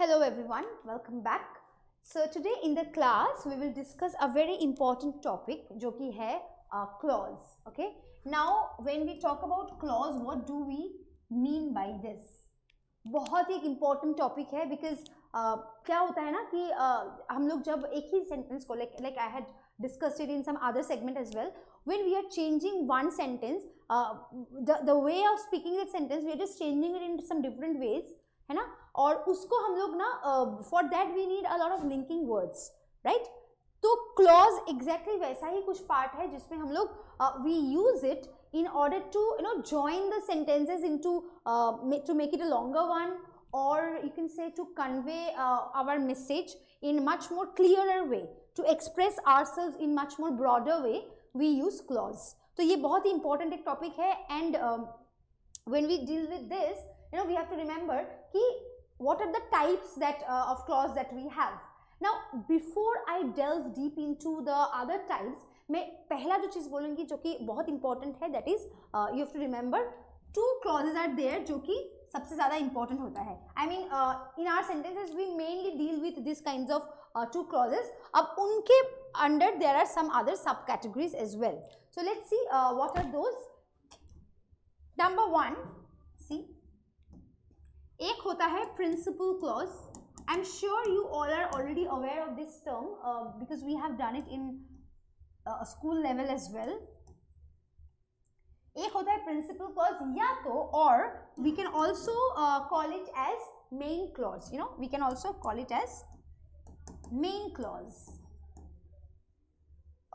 Hello everyone, welcome back. So today in the class we will discuss a very important topic जो कि है clause. Okay. Now when we talk about clause, what do we mean by this? बहुत ही एक important topic है because क्या होता है ना कि हम लोग जब एक ही sentence को like I had discussed it in some other segment as well. When we are changing one sentence, the way of speaking that sentence, we are just changing it in some different ways, है ना. और उसको हम लोग ना for that we need a lot of linking words, right. तो clause exactly वैसा ही कुछ पार्ट है जिसमें हम लोग we use it in order to join the sentences into to make it a longer one, or you can say to convey our message in much more clearer way, to express ourselves in much more broader way. We use clause. तो ये बहुत ही important एक topic है, and when we deal with this, we have to remember कि what are the types that of clause that we have. Now before I delve deep into the other types, मैं पहला जो चीज़ बोलूँगी जो कि बहुत important है, that is you have to remember two clauses are there जो कि सबसे ज़्यादा important होता है. I mean in our sentences we mainly deal with these kinds of two clauses. अब उनके under there are some other subcategories as well. So let's see what are those. Number one, see, एक होता है principal clause. I'm sure you all are already aware of this term because we have done it in school level as well. एक होता है principal clause या तो, or we can also call it as main clause. We can also call it as main clause.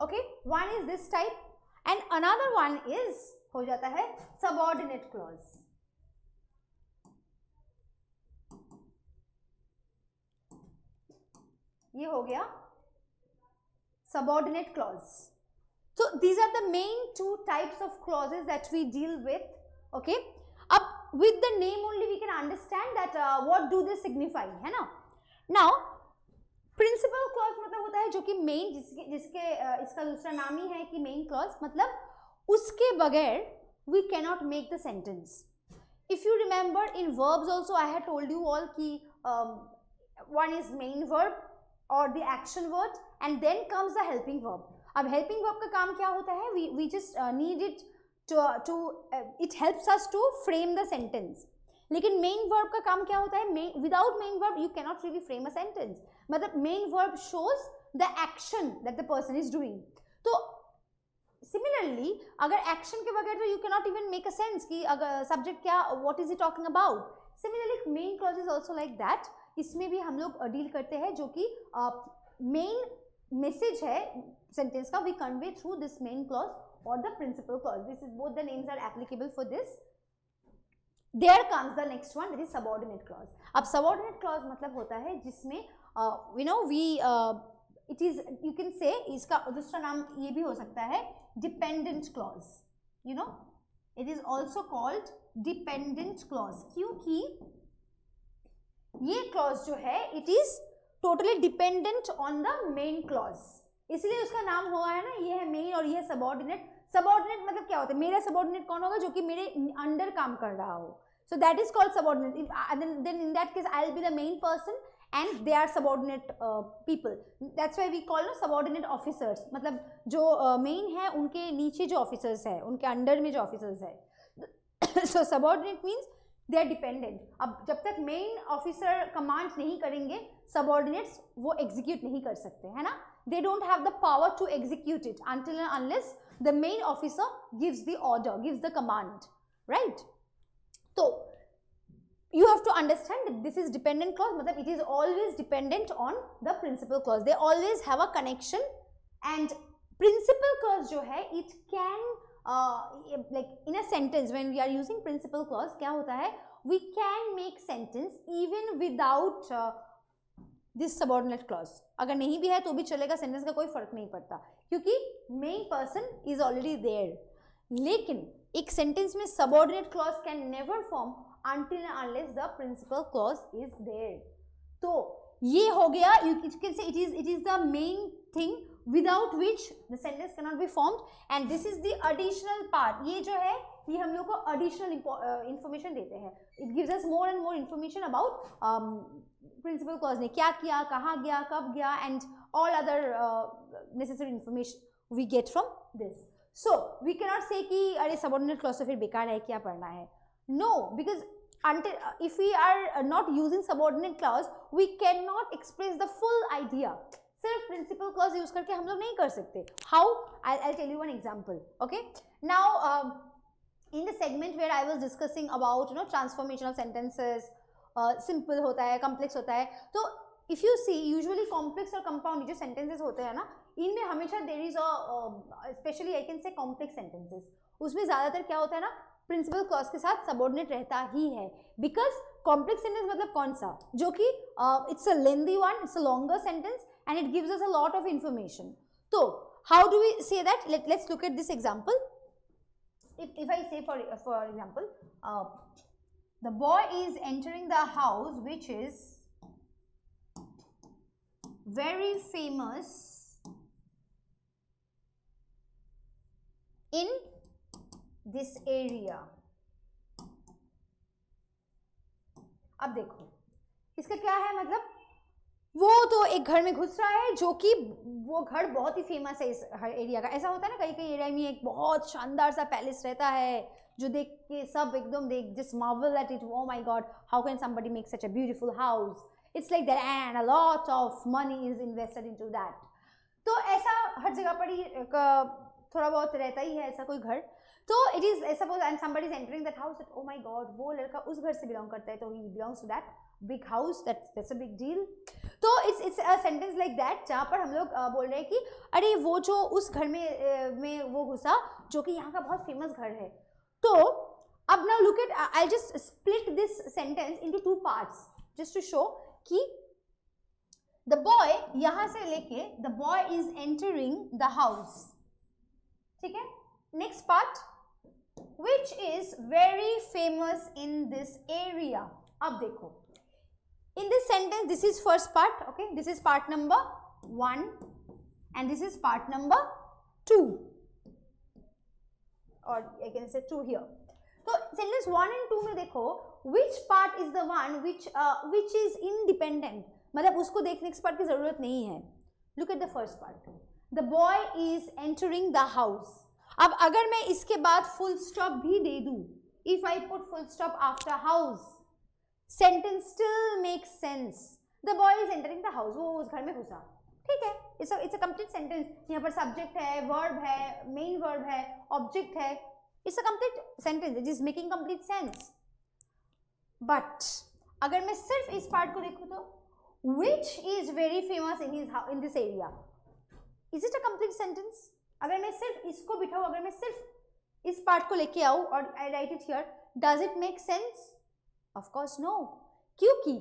Okay, one is this type and another one is हो जाता है subordinate clause. ये हो गया subordinate clause. So these are the main two types of clauses that we deal with. Okay, अब with the name only we can understand that what do they signify, है ना. Now principal clause मतलब होता है जो कि main जिसके इसका दूसरा नाम ही है कि main clause, मतलब उसके बगैर we cannot make the sentence. If you remember in verbs also I had told you all कि one is main verb or the action word and then comes the helping verb. अब helping verb का काम क्या होता है? We just need it to it helps us to frame the sentence. लेकिन main verb का काम क्या होता है? Without main verb you cannot really frame a sentence. मतलब main verb shows the action that the person is doing. तो similarly अगर action के बगैर तो you cannot even make a sense कि अगर subject क्या, what is he talking about. Similarly main clause is also like that. इसमें भी हम लोग डील करते हैं जो कि मेन मैसेज है सेंटेंस का, we convey through this main clause और the principal clause. This is both the names are applicable for this. There comes the next one, that is subordinate clause. अब subordinate clause मतलब होता है जिसमें we it is, you can say, इसका दूसरा नाम ये भी हो सकता है dependent clause. It is also called dependent clause क्योंकि ये क्लॉज जो है it is totally dependent on the main clause, इसलिए उसका नाम हुआ है ना, ये है मेन और ये है सबऑर्डिनेट. सबऑर्डिनेट मतलब क्या होता है? मेरा सबऑर्डिनेट कौन होगा? जो कि मेरे अंडर काम कर रहा हो. So that is called subordinate. Then in that case I will be the main person and they are subordinate people. That's why we call subordinate officers. मतलब जो मेन है उनके नीचे जो ऑफिसर्स है, उनके अंडर में जो ऑफिसर्स है. So subordinate means they are dependent. अब जब तक मेन ऑफिसर कमांड नहीं करेंगे सबऑर्डिनेट्स वो एग्जीक्यूट नहीं कर सकते, है ना. They don't have the power to execute it until and unless the main officer gives the order, gives the command, right? So you have to understand that this is dependent clause, मतलब it is always dependent on the principal clause. They always have a connection. And principal clause जो है it can like in a sentence when we are using principal clause क्या होता है? We can make sentence even without this subordinate clause. अगर नहीं भी है तो भी चलेगा, सेंटेंस का कोई फर्क नहीं पड़ता क्योंकि main person is already there. लेकिन एक सेंटेंस में subordinate clause can never form until and unless the principal clause is there. तो ये हो गया, you can say it is the main thing without which the sentence cannot be formed, and this is the additional part. ये जो है ये हम लोग को एडिशनल इंफॉर्मेशन देते हैं. It gives us more and more information about principal clause ने क्या किया, कहाँ गया, कब गया, and all other necessary information we get from this. So we can not say कि अरे सबऑर्डिनेट क्लॉज तो फिर बेकार है, क्या पढ़ना है. No, because until if we are not using subordinate clause, we cannot express the full idea. सिर्फ principal clause use करके हम लोग नहीं कर सकते. How? I'll tell you one example. Okay. Now in the segment where I was discussing about transformation of sentences, simple होता है, complex होता है. तो if you see usually complex और compound जो sentences होते हैं ना, इनमें हमेशा there is a especially I can say complex sentences. उसमें ज़्यादातर क्या होता है ना, प्रिंसिपल क्लॉज के साथ सबऑर्डिनेट रहता ही है. बिकॉज कॉम्प्लेक्स सेंटेंस मतलब कौन सा, जो कि it's a lengthy one, it's a longer sentence and it gives us a lot of information. तो how do we say that? Let's look at this example. if I say for example, the boy is entering the house which is very famous in this area. अब देखो इसका क्या है मतलब, वो तो एक घर में घुस रहा है जो कि वो घर बहुत ही फेमस है इस एरिया का. ऐसा होता है ना, कई कई एरिया में एक बहुत शानदार सा पैलेस रहता है जो देख के सब एकदम देख just Marvel at it. O my God, how can somebody make such a beautiful house. It's like that and a lot of money is invested into that. तो ऐसा हर जगह पर ही थोड़ा बहुत रहता ही है ऐसा कोई घर. तो it is suppose and somebody is entering that house, that oh my god वो लड़का उस घर से बिलोंग करता है, तो he belongs to that big house, that's a big deal. तो it's a sentence like that जहाँ पर हम लोग बोल रहे हैं कि अरे वो जो उस घर में वो घुसा जो कि यहाँ का बहुत फेमस घर है. तो अब now look at, I just split this sentence into two parts just to show कि द बॉय यहाँ से लेके the boy is entering the house. ठीक है. Next part, which is very famous in this area. अब देखो in this sentence this is first part, okay, this is part number 1 and this is part number 2 or I can say 2 here. तो sentence 1 and 2 में देखो which part is the one which is independent, मतलब उसको देखने next part की जरूरत नहीं है. look at the first part, the boy is entering the house. अब अगर मैं इसके बाद फुल स्टॉप भी दे दूं, if I put full stop after house, sentence still makes sense. The boy is entering the house, वो उस घर में घुसा. ठीक है, इट्स अ कंप्लीट सेंटेंस. यहाँ पर सब्जेक्ट है, वर्ब है, मेन वर्ब है, ऑब्जेक्ट है. It's a complete sentence, it is making complete sense. But अगर मैं सिर्फ इस पार्ट को देखूं तो which is very famous in this area, is it a complete sentence? अगर मैं सिर्फ इसको बिठाऊं, अगर मैं सिर्फ इस पार्ट को लेके आऊं और I write it here, does it make sense? Of course no, क्योंकि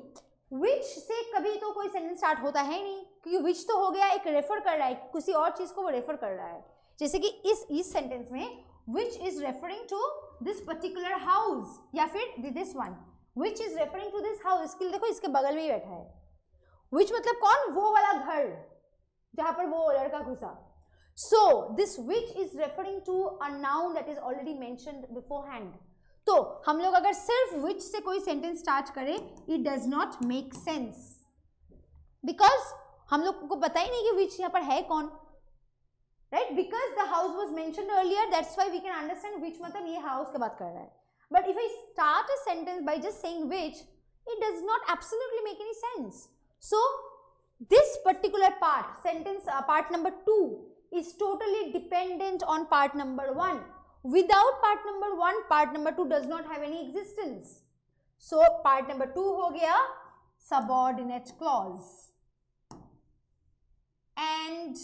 विच से कभी तो कोई सेंटेंस स्टार्ट होता है नहीं, क्योंकि विच तो हो गया एक रेफर कर रहा है, किसी और चीज को वो रेफर कर रहा है. जैसे कि इस सेंटेंस में which is referring to this particular house, या फिर this one which is referring to this house. इसके लिए देखो इसके बगल में ही बैठा है. विच मतलब कौन? वो वाला घर जहां पर वो लड़का घुसा. So this which is referring to a noun that is already mentioned beforehand. तो हम लोग अगर सिर्फ which से कोई सेंटेंस स्टार्ट करें, it does not make sense because हम लोग को पता ही नहीं कि which यहाँ पर है कौन, right? Because the house was mentioned earlier, that's why we can understand which मतलब ये house की बात कर रहा है. But if I start a sentence by just saying which, it does not absolutely make any sense. So this particular part, sentence part number 2 is totally dependent on part number 1. Without part number 1, part number 2 does not have any existence. So part number 2 हो गया subordinate clause and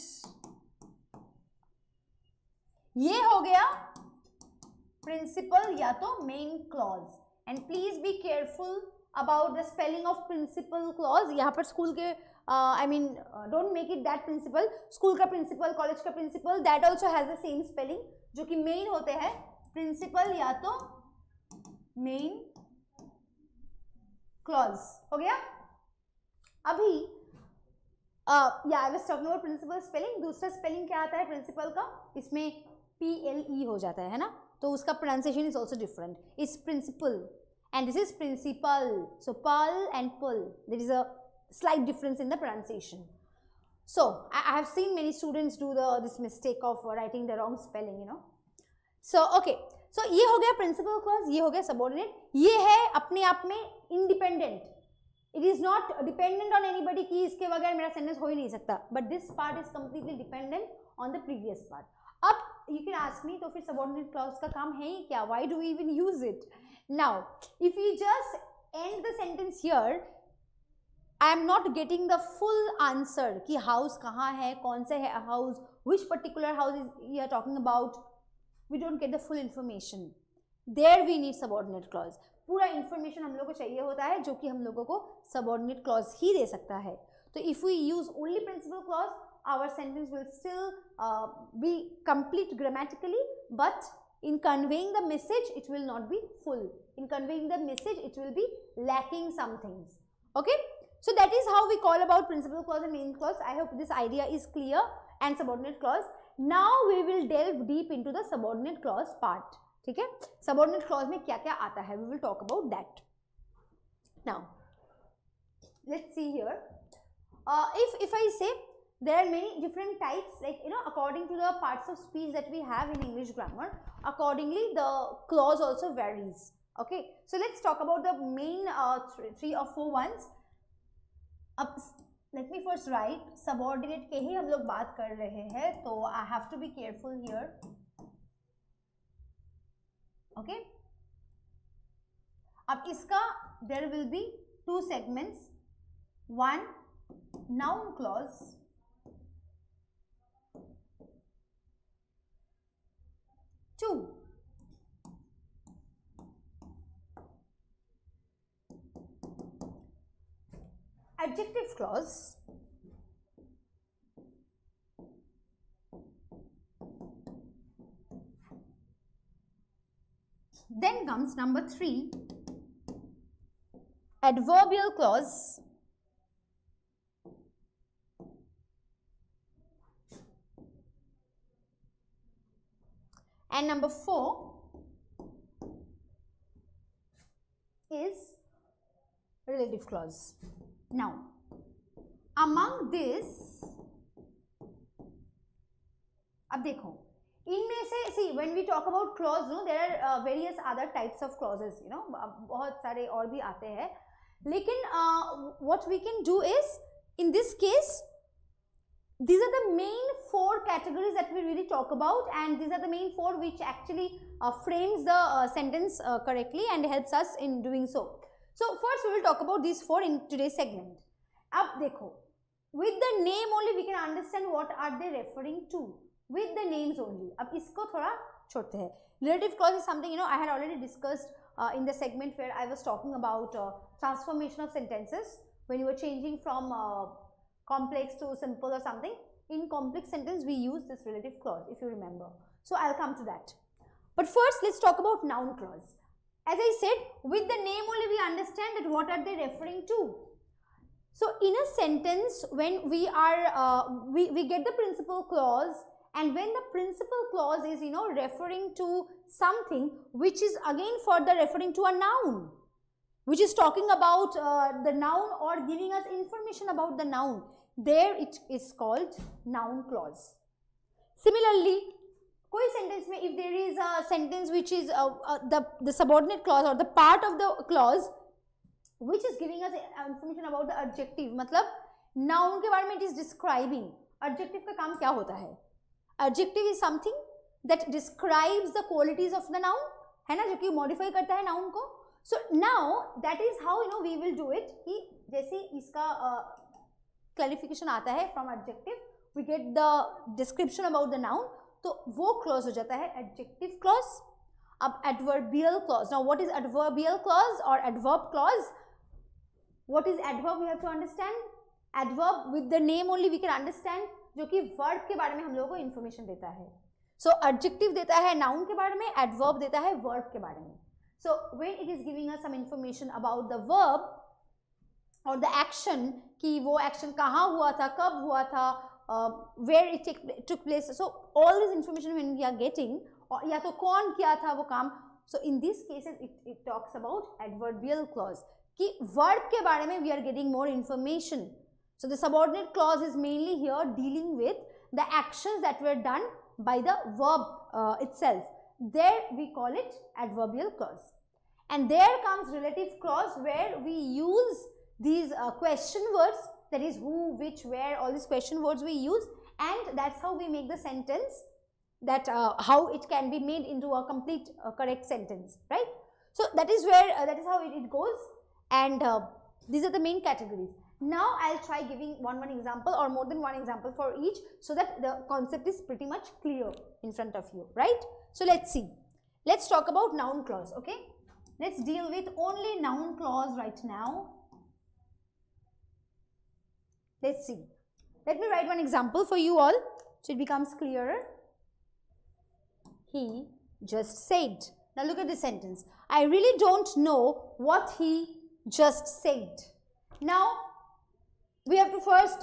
ये हो गया principal या तो main clause. And please be careful about the spelling of principal clause. यहाँ पर school के I mean don't make it that principal. School का प्रिंसिपल, कॉलेज का principal, that also has the same spelling. जो कि main होते हैं principal या तो मेन क्लॉज. हो गया. अभी या I was talking about principal spelling. दूसरा स्पेलिंग क्या आता है प्रिंसिपल का? इसमें PLE हो जाता है ना. तो उसका pronunciation is also different. It's principal and this is principal. So pal and pull, there is a slight difference in the pronunciation. So I have seen many students do this mistake of writing the wrong spelling, you know. So okay, so ये हो गया principal clause, ये हो गया subordinate. ये है अपने आप में independent. It is not dependent on anybody कि इसके बगैर मेरा sentence हो ही नहीं सकता. But this part is completely dependent on the previous part. अब you can ask me, तो फिर subordinate clause का काम है ही क्या? Why do we even use it? Now, if we just end the sentence here, I am not getting the full answer कि house कहाँ है, कौन से है house, which particular house is we are talking about. We don't get the full information. There we need subordinate clause. पूरा information हम लोग को चाहिए होता है जो कि हम लोगों को subordinate clause ही दे सकता है. तो if we use only principal clause, our sentence will still be complete grammatically, but in conveying the message, it will not be full. In conveying the message, it will be lacking some things. Okay? So that is how we call about principal clause and main clause. I hope this idea is clear, and subordinate clause. Now we will delve deep into the subordinate clause part. ठीक है? Subordinate clause में क्या क्या आता है? We will talk about that. Now, let's see here. If I say there are many different types, like you know, according to the parts of speech that we have in English grammar, accordingly the clause also varies. Okay, so let's talk about the main 3 or 4 ones. अब let me first write subordinate के ही हम लोग बात कर रहे हैं, तो I have to be careful here. Okay. अब इसका there will be 2 segments. One, noun clause. Two, adjective clause. Then comes number 3, adverbial clause. And number 4 is relative clause. Now, among this, अब देखो इनमें से see when we talk about clause, no, there are various other types of clauses, you know, बहुत सारे और भी आते हैं, लेकिन what we can do is in this case these are the main 4 categories that we really talk about, and these are the main 4 which actually frames the sentence correctly and helps us in doing so. So first we will talk about these 4 in today's segment. अब देखो, with the name only we can understand what are they referring to. With the names only. अब इसको थोड़ा छोड़ते हैं. Relative clause is something, you know, I had already discussed in the segment where I was talking about transformation of sentences when you were changing from complex to simple or something. In complex sentence we use this relative clause, if you remember. So I'll come to that. But first let's talk about noun clause. As I said, with the name only we understand that what are they referring to. So in a sentence when we are we get the principal clause, and when the principal clause is, you know, referring to something which is again further referring to a noun, which is talking about the noun or giving us information about the noun, there it is called noun clause. Similarly, कोई sentence में if there is a sentence which is the subordinate clause or the part of the clause which is giving us information about the adjective, मतलब noun के बारे में it is describing. Adjective का काम क्या होता है? Adjective is something that describes the qualities of the noun, है ना, जो कि modify करता है noun को. So now that is how, you know, we will do it कि जैसे इसका clarification आता है from adjective, we get the description about the noun, तो वो clause हो जाता है adjective clause. अब adverbial clause. Now what is adverbial clause or adverb clause? What is adverb we have to understand? Adverb with the name only we can understand, जो कि verb के बारे में हम लोगों को इन्फॉर्मेशन देता है. सो एडजेक्टिव देता है नाउन के बारे में, एडवर्ब देता है वर्ब के बारे में. So when it is giving us some information about the verb और द एक्शन, कि वो एक्शन कहाँ हुआ था, कब हुआ था, where it took place. So all this information when we are getting, या तो कौन किया था वो काम. So in these cases it talks about adverbial clause कि verb के बारे में we are getting more information. So the subordinate clause is mainly here dealing with the actions that were done by the verb itself. There we call it adverbial clause. And there comes relative clause where we use these question words, that is who, which, where, all these question words we use, and that's how we make the sentence, that how it can be made into a complete correct sentence, right? So that is where that is how it goes, and these are the main categories. Now I'll try giving one example or more than one example for each, so that the concept is pretty much clear in front of you, right? So let's see. Let's talk about noun clause, okay? Let's deal with only noun clause right now. Let's see. Let me write one example for you all so it becomes clearer. He just said. Now look at this sentence. I really don't know what he just said. Now we have to first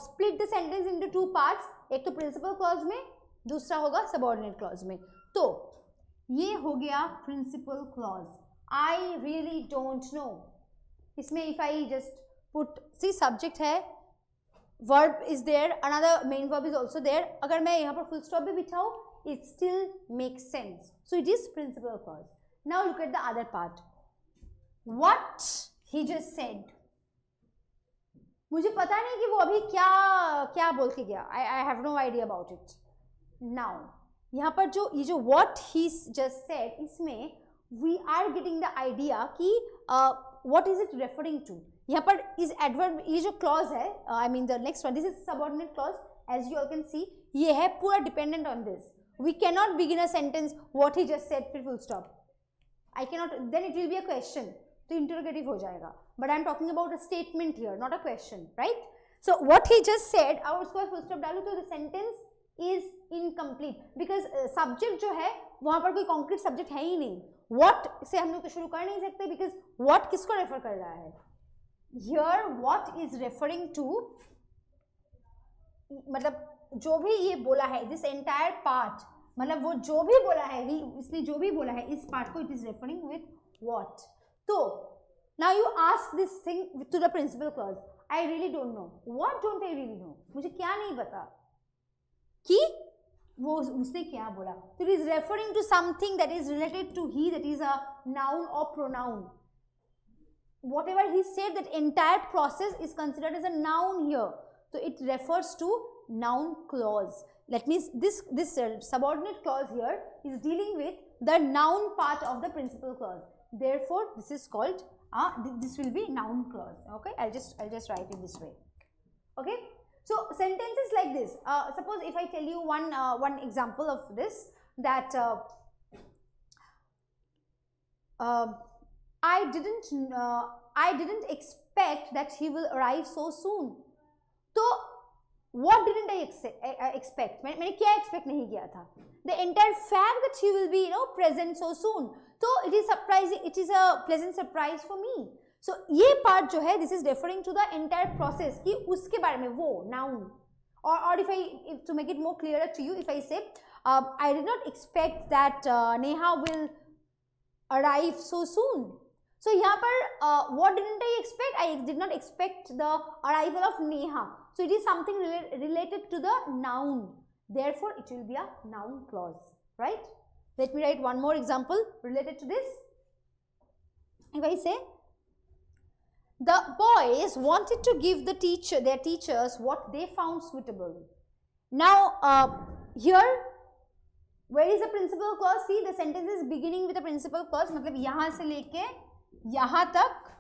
split the sentence into two parts. एक तो principal clause में, दूसरा होगा subordinate clause में. तो ये हो गया principal clause. I really don't know. इसमें if I just put, see subject है, verb is there, another main verb is also there. अगर मैं यहाँ पर full stop भी बिठाऊँ, it still makes sense. So it is principal clause. Now look at the other part. What he just said. मुझे पता नहीं कि वो अभी क्या बोल के गया. I have no idea about it. Now यहाँ पर जो ये जो what he just said, इसमें we are getting the idea कि what is it referring to. यहाँ पर is adverb, ये जो clause है, I mean the next one, this is subordinate clause, as you all can see, ये है पूरा dependent on this. We cannot begin a sentence what he just said फिर full stop. I cannot, then it will be a question, तो interrogative हो जाएगा. But I am talking about a statement here, not a question, right? So what he just said, और उसके बाद full stop डालूँ तो the sentence is incomplete because subject जो है वहाँ पर कोई concrete subject है ही नहीं. What से हम लोग तो शुरू कर नहीं सकते because what किसको refer कर रहा है? Here what is referring to, मतलब जो भी ये बोला है, this entire part, मतलब वो जो भी बोला है, इसने जो भी बोला है इस part को it is referring with what. तो now you ask this thing to the principal clause. I really don't know. What don't I really know? मुझे क्या नहीं पता कि वो उसने क्या बोला. So it is referring to something that is related to he, that is a noun or pronoun. Whatever he said, that entire process is considered as a noun here. So it refers to noun clause. That means this subordinate clause here is dealing with the noun part of the principal clause. Therefore, this is called this will be noun clause. Okay, I'll just write it this way. Okay. So sentences like this. Suppose if I tell you one example of this, that I didn't expect that he will arrive so soon. तो what didn't I expect? मैंने क्या expect नहीं किया था? The entire fact that he will be present so soon. तो it is surprising. It is a pleasant surprise for me. So ये part जो है, this is referring to the entire process कि उसके बारे में वो noun. Or if to make it more clearer to you, if I say I did not expect that Neha will arrive so soon. So यहाँ पर what didn't I expect? I did not expect the arrival of Neha. So it is something related to the noun. Therefore, it will be a noun clause, right? Let me write one more example related to this. If I say, the boys wanted to give their teachers what they found suitable. Now, here, where is the principal clause? See, the sentence is beginning with a principal clause. मतलब यहाँ से लेके यहाँ तक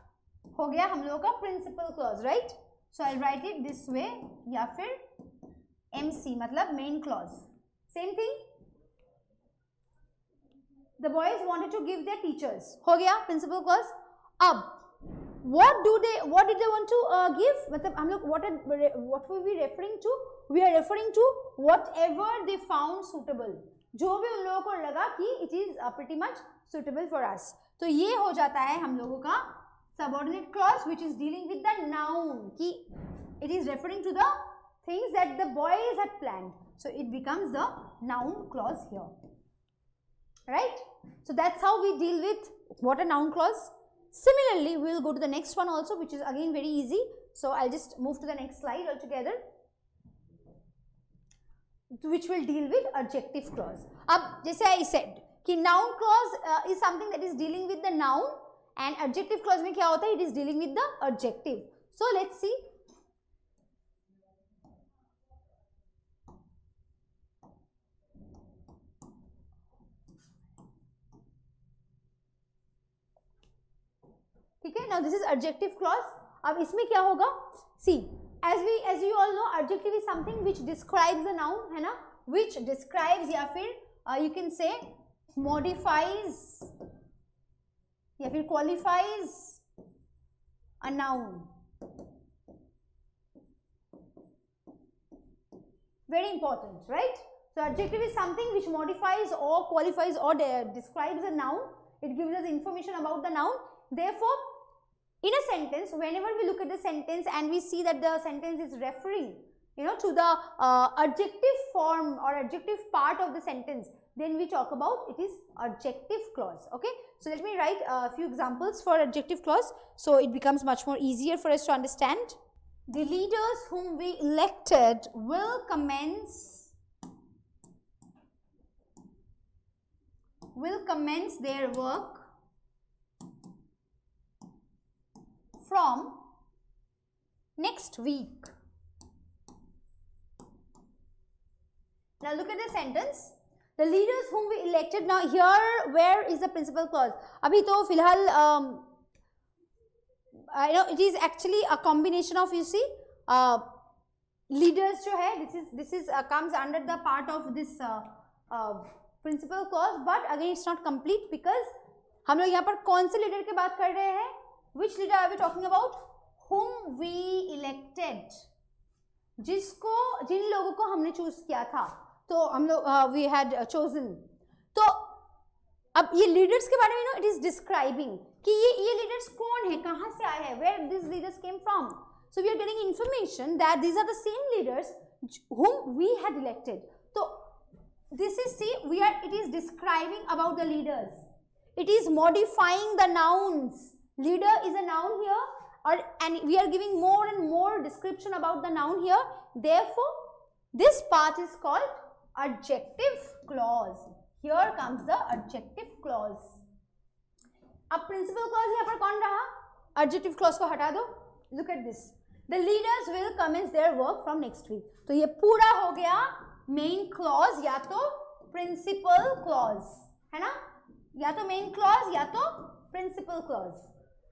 हो गया हम लोगों का principal clause, right? So I'll write it this way, या फिर MC मतलब main clause. Same thing. The boys wanted to give their teachers. हो गया principal clause. अब what did they want to give? मतलब हम लोग what were we referring to? We are referring to whatever they found suitable. जो भी उन लोगों को लगा कि it is pretty much suitable for us. तो ये हो जाता है हम लोगों का subordinate clause which is dealing with the noun कि it is referring to the things that the boys had planned. So it becomes the noun clause here. right? So that's how we deal with what a noun clause. Similarly, we will go to the next one also, which is again very easy. So I'll just move to the next slide altogether, which will deal with adjective clause. Ab, जैसे I said कि noun clause is something that is dealing with the noun, and adjective clause में क्या होता है? It is dealing with the adjective. So let's see. ठीक है, now this is adjective clause. अब इसमें क्या होगा? See, as you all know, adjective is something which describes a noun, है ना? Which describes या फिर you can say modifies या फिर qualifies a noun. Very important, right? So adjective is something which modifies or qualifies or describes a noun. It gives us information about the noun. Therefore, in a sentence, whenever we look at the sentence and we see that the sentence is referring, to the adjective form or adjective part of the sentence, then we talk about it is adjective clause. Okay, so let me write a few examples for adjective clause, so it becomes much more easier for us to understand. The leaders whom we elected will commence their work from next week. Now look at the sentence. The leaders whom we elected. Now here, where is the principal clause? अभी तो फिलहाल I know it is actually a combination of, you see, leaders जो है, this is comes under the part of this principal clause, but again it's not complete because हम लोग यहाँ पर कौन से leader की बात कर रहे हैं? Which leader are we talking about? Whom we elected. जिन लोगों को हमने choose किया था, तो हम लोग we had chosen. तो अब ये leaders के बारे में it is describing कि ये leaders कौन है, कहाँ से आए हैं, where these leaders came from. So we are getting information that these are the same leaders whom we had elected. So this is, see, it is describing about the leaders. It is modifying the nouns. Leader is a noun here, and we are giving more and more description about the noun here. Therefore, this part is called adjective clause. Here comes the adjective clause. अब principal clause यहाँ पर कौन रहा? Adjective clause को हटा दो. Look at this. The leaders will commence their work from next week. तो ये पूरा हो गया main clause या तो principal clause, है ना? या तो main clause या तो principal clause.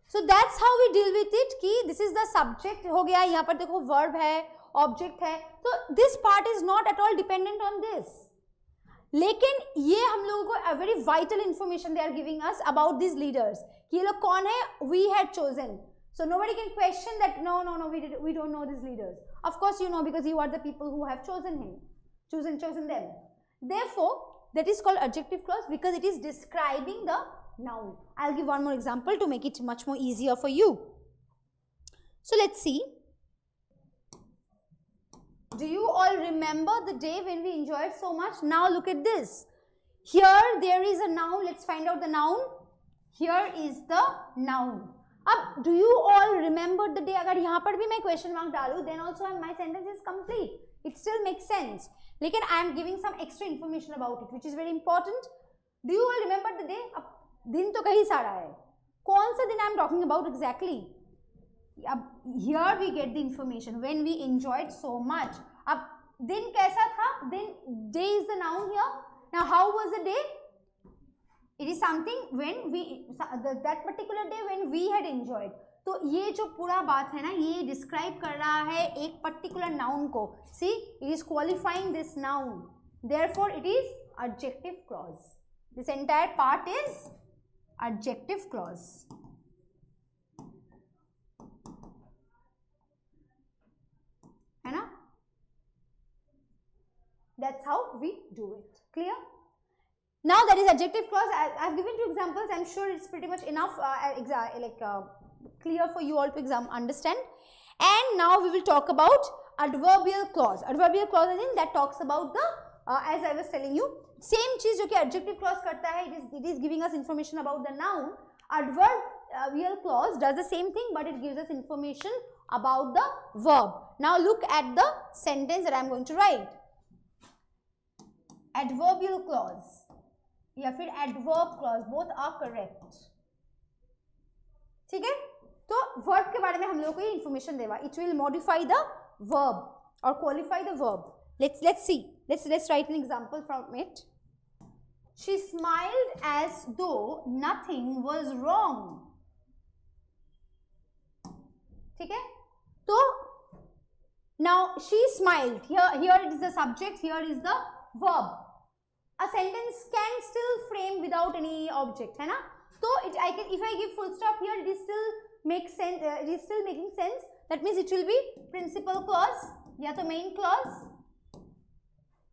So that's how we deal with it कि this is the subject हो गया, यहाँ पर देखो verb है, object है, तो this part is not at all dependent on this. लेकिन ये हम लोगों को a very vital information they are giving us about these leaders कि ये लोग कौन है, we had chosen. So nobody can question that no, we don't know these leaders. Of course you know, because you are the people who have chosen him, chosen them. Therefore, that is called adjective clause because it is describing the noun. I'll give one more example to make it much more easier for you. So let's see. Do you all remember the day when we enjoyed so much? Now look at this. Here there is a noun. Let's find out the noun. Here is the noun. अब do you all remember the day? अगर यहाँ पर भी मैं question mark डालूँ, then also my sentence is complete. It still makes sense. लेकिन I am giving some extra information about it, which is very important. Do you all remember the day? अब दिन तो कहीं सारा है. कौन सा दिन I am talking about exactly? अब here we get the information when we enjoyed so much. अब दिन कैसा था? Day is the noun here. Now how was the day? It is something when that particular day when we had enjoyed. तो ये जो पूरा बात है ना, ये describe कर रहा है एक particular noun को. See, it is qualifying this noun. Therefore, it is adjective clause. This entire part is adjective clause. है ना? That's how we do it. Clear? Now that is adjective clause. I've given you examples. I'm sure it's pretty much enough, clear for you all to understand. And now we will talk about adverbial clause. Adverbial clause is that talks about the as I was telling you, same चीज जो कि adjective clause करता है, it is giving us information about the noun. Adverbial clause does the same thing, but it gives us information about the verb. Now look at the sentence that I am going to write. Adverbial clause या फिर adverb clause, both are correct. ठीक है, तो verb के बारे में हम लोगों को ये information देगा. It will modify the verb or qualify the verb. Let's see. Let's write an example from it. She smiled as though nothing was wrong. ठीक है, तो now she smiled. Here it is the subject. Here is the verb. A sentence can still frame without any object, है ना? So if I give full stop here, it is still makes sense. It is still making sense. That means it will be principal clause या तो main clause.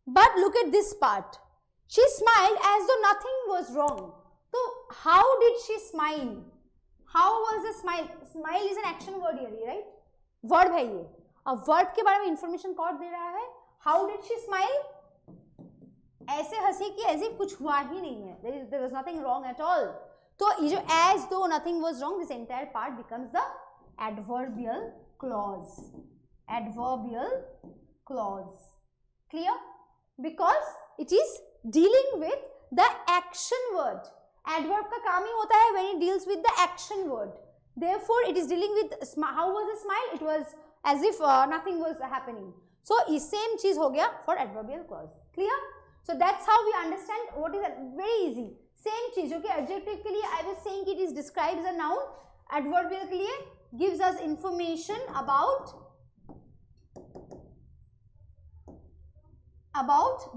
But look at this part. She smiled as though nothing was wrong. So how did she smile? How was the smile? Smile is an action word here, right? Verb है ये. अब verb के बारे में information कौन दे रहा है? How did she smile? ऐसे हंसी कि ऐसे कुछ हुआ ही नहीं है. There was nothing wrong at all. तो ये जो as though nothing was wrong, this entire part becomes the adverbial clause. Adverbial clause. Clear? Because it is dealing with the action word. Adverb का काम ही होता है when it deals with the action word. Therefore, it is dealing with how was the smile? It was as if nothing was happening. So, ये same चीज हो गया for adverbial clause. Clear? So, that's how we understand what is very easy. Same चीज जो कि adjective के लिए I was saying it is describes a noun. Adverbial के लिए gives us information about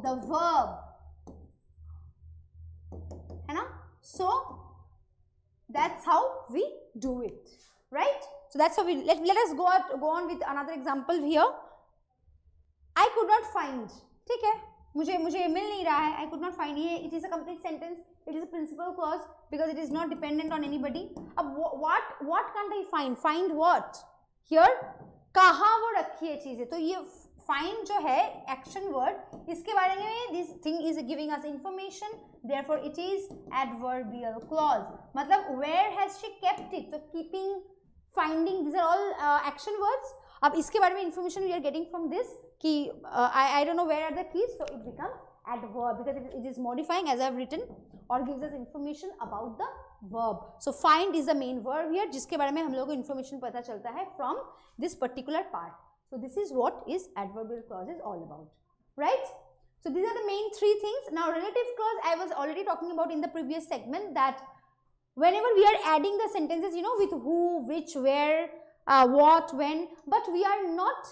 the verb. है ना? So that's how we do it, right? So that's how we let us go on with another example here. I could not find. ठीक है, मुझे मिल नहीं रहा है. I could not find. ये it is a complete sentence. It is a principal clause because it is not dependent on anybody. अब what can't I find? Find what? Here कहाँ वो रखी है चीजें. तो ये find जो है action word, इसके बारे में this thing is giving us information. Therefore it is adverbial clause. मतलब where has she kept it? So keeping, finding, these are all action words. अब इसके बारे में information we are getting from this कि I don't know where are the keys, so it becomes adverb because it is modifying as I have written or gives us information about the verb. So find is the main verb here जिसके बारे में हम लोगों को information पता चलता है from this particular part. So this is what is adverbial clause is all about, right? So these are the main three things. Now relative clause I was already talking about in the previous segment that whenever we are adding the sentences, you know, with who, which, where, what, when, but we are not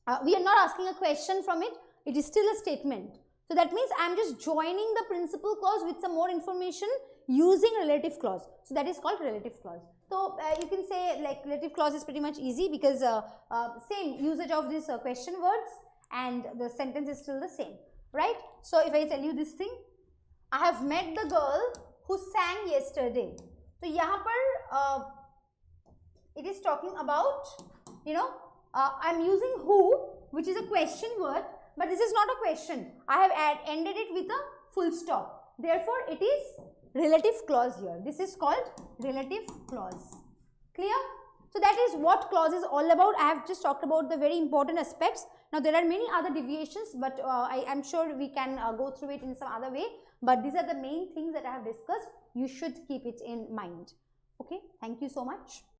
asking a question from it. It is still a statement. So that means I am just joining the principal clause with some more information using relative clause. So that is called relative clause. So you can say like relative clause is pretty much easy because same usage of these question words and the sentence is still the same, right? So if I tell you this thing, I have met the girl who sang yesterday. So यहाँ पर it is talking about, you know, I am using who, which is a question word, but this is not a question. I have ended it with a full stop. Therefore, it is relative clause here. This is called relative clause. Clear? So that is what clause is all about. I have just talked about the very important aspects. Now there are many other deviations, but I am sure we can go through it in some other way. But these are the main things that I have discussed. You should keep it in mind. Okay, thank you so much.